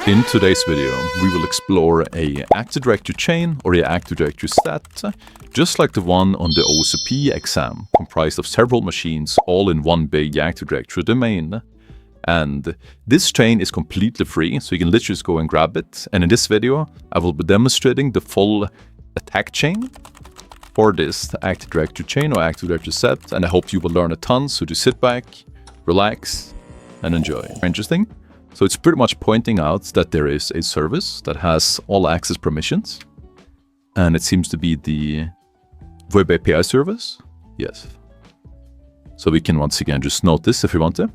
In today's video, we will explore a Active Directory chain or a Active Directory stat, just like the one on the OSCP exam, comprised of several machines all in one big Active Directory domain. And this chain is completely free, so you can literally just go and grab it. And in this video, I will be demonstrating the full attack chain for this Active Directory chain or Active Directory set, and I hope you will learn a ton, so just sit back, relax, and enjoy. Interesting. So it's pretty much pointing out that there is a service that has all access permissions, and it seems to be the Web API service. Yes. So we can once again just note this if we want to.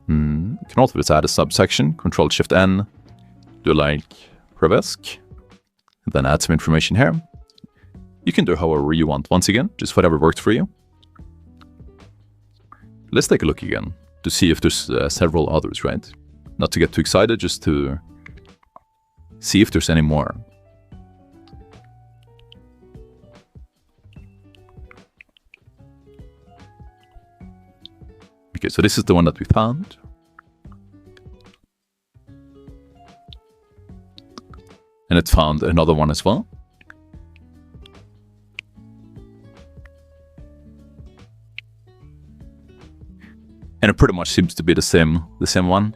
You can also just add a subsection, Control-Shift-N, do like prevesc, and then add some information here. You can do however you want, once again, just whatever works for you. Let's take a look again to see if there's several others, right? Not to get too excited, just to see if there's any more. Okay, so this is the one that we found. And it found another one as well. And it pretty much seems to be the same one.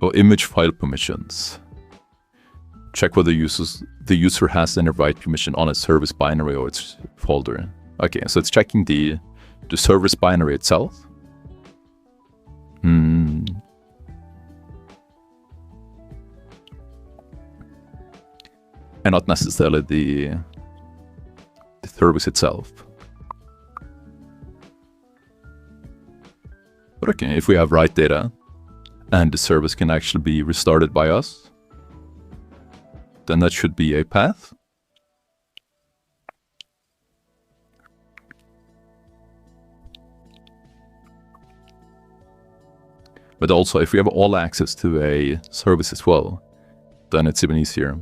Oh, image file permissions. Check whether the user has any write permission on a service binary or its folder. Okay, so it's checking the service binary itself. And not necessarily the service itself. But okay, if we have write data and the service can actually be restarted by us, then that should be a path. But also, if we have all access to a service as well, then it's even easier.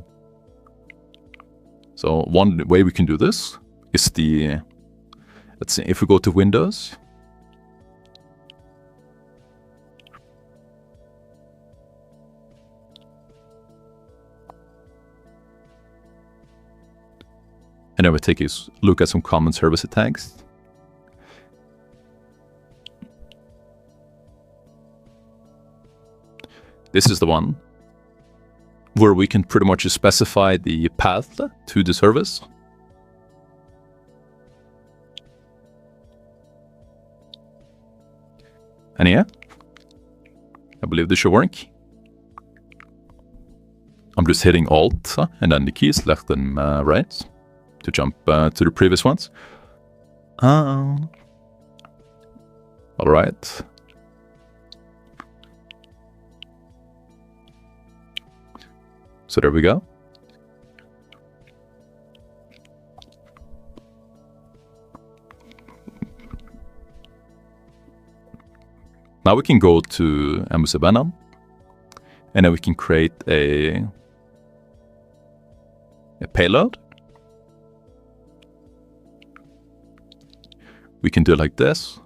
So one way we can do this is let's see, if we go to Windows, and then we take a look at some common service attacks. This is the one where we can pretty much specify the path to the service. And yeah, I believe this should work. I'm just hitting Alt and then the keys left and right to jump to the previous ones. All right. So there we go. Now we can go to Obsidian, and then we can create a payload. We can do it like this.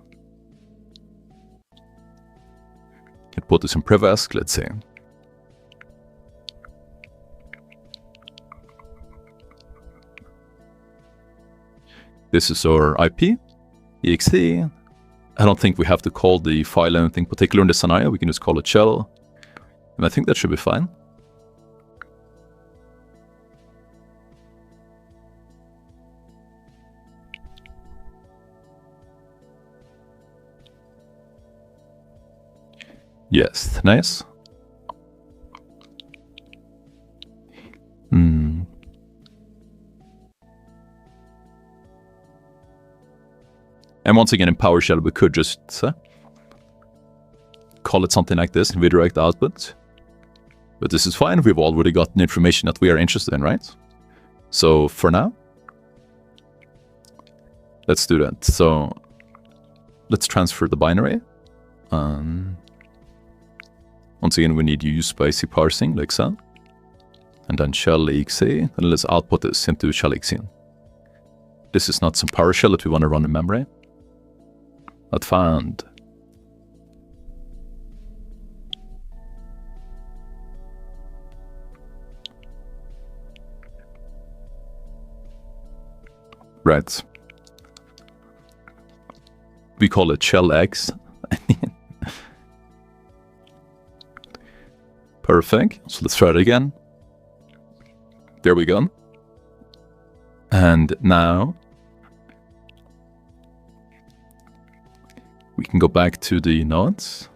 And put this in prevesc, let's say. This is our IP, exe. I don't think we have to call the file anything particular in this scenario. We can just call it shell. And I think that should be fine. Yes, nice. And once again, in PowerShell, we could just call it something like this, redirect output. But this is fine. We've already gotten information that we are interested in, right? So for now, Let's do that. So let's transfer the binary. Once again, we need use basic parsing like so. And then shell exe, and let's output this into shell exe. This is not some PowerShell that we want to run in memory. Not found. Right. We call it shell X. Perfect. So let's try it again. There we go. And now we can go back to the nodes.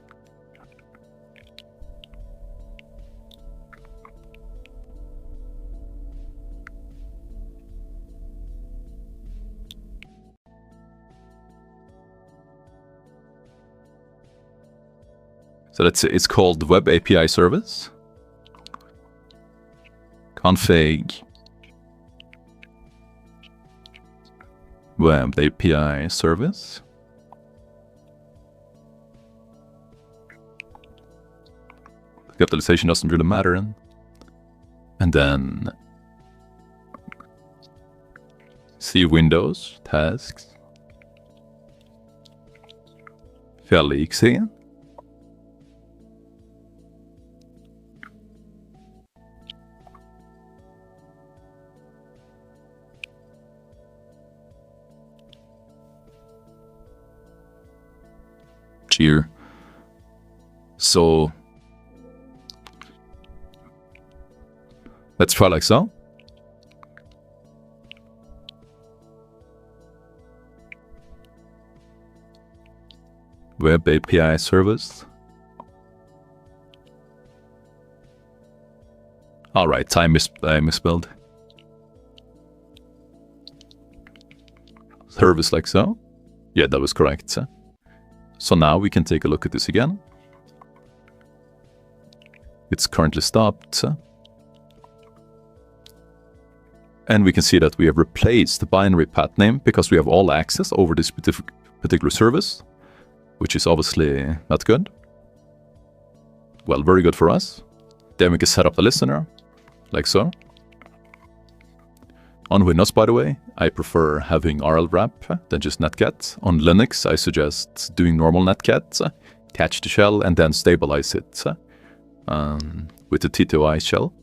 So it's called Web API Service. Config Web API Service. The capitalization doesn't really matter. And then C Windows tasks. Shell exe. Here. So let's try like so. Web API service. All right, I misspelled. Service like so. Yeah, that was correct. So now we can take a look at this again. It's currently stopped. And we can see that we have replaced the binary path name because we have all access over this particular service, which is obviously not good. Well, very good for us. Then we can set up the listener, like so. On Windows, by the way, I prefer having rlwrap than just netcat. On Linux, I suggest doing normal netcat, catch the shell, and then stabilize it with the TTOI shell.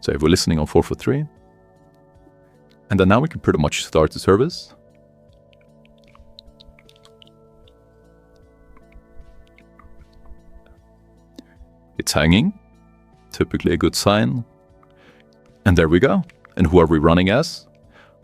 So if we're listening on 443, and then now we can pretty much start the service. It's hanging, typically a good sign. And there we go. And who are we running as?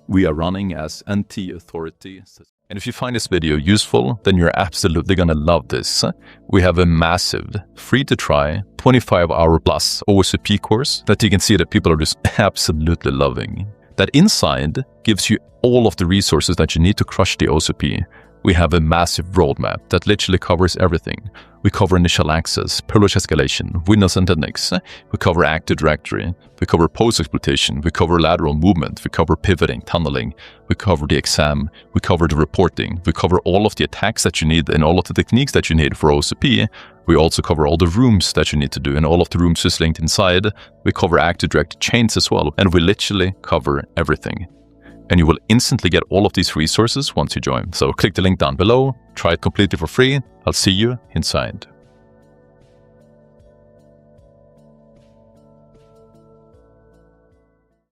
We are running as NT Authority. And if you find this video useful, then you're absolutely gonna love this. We have a massive, free-to-try, 25-hour plus OSCP course that you can see that people are just absolutely loving. That inside gives you all of the resources that you need to crush the OSCP. We have a massive roadmap that literally covers everything. We cover initial access, privilege escalation, Windows and Linux. We cover Active Directory. We cover post-exploitation. We cover lateral movement. We cover pivoting, tunneling. We cover the exam. We cover the reporting. We cover all of the attacks that you need and all of the techniques that you need for OSCP. We also cover all the rooms that you need to do and all of the rooms is linked inside. We cover Active Directory chains as well. And we literally cover everything. And you will instantly get all of these resources once you join. So click the link down below, try it completely for free. I'll see you inside.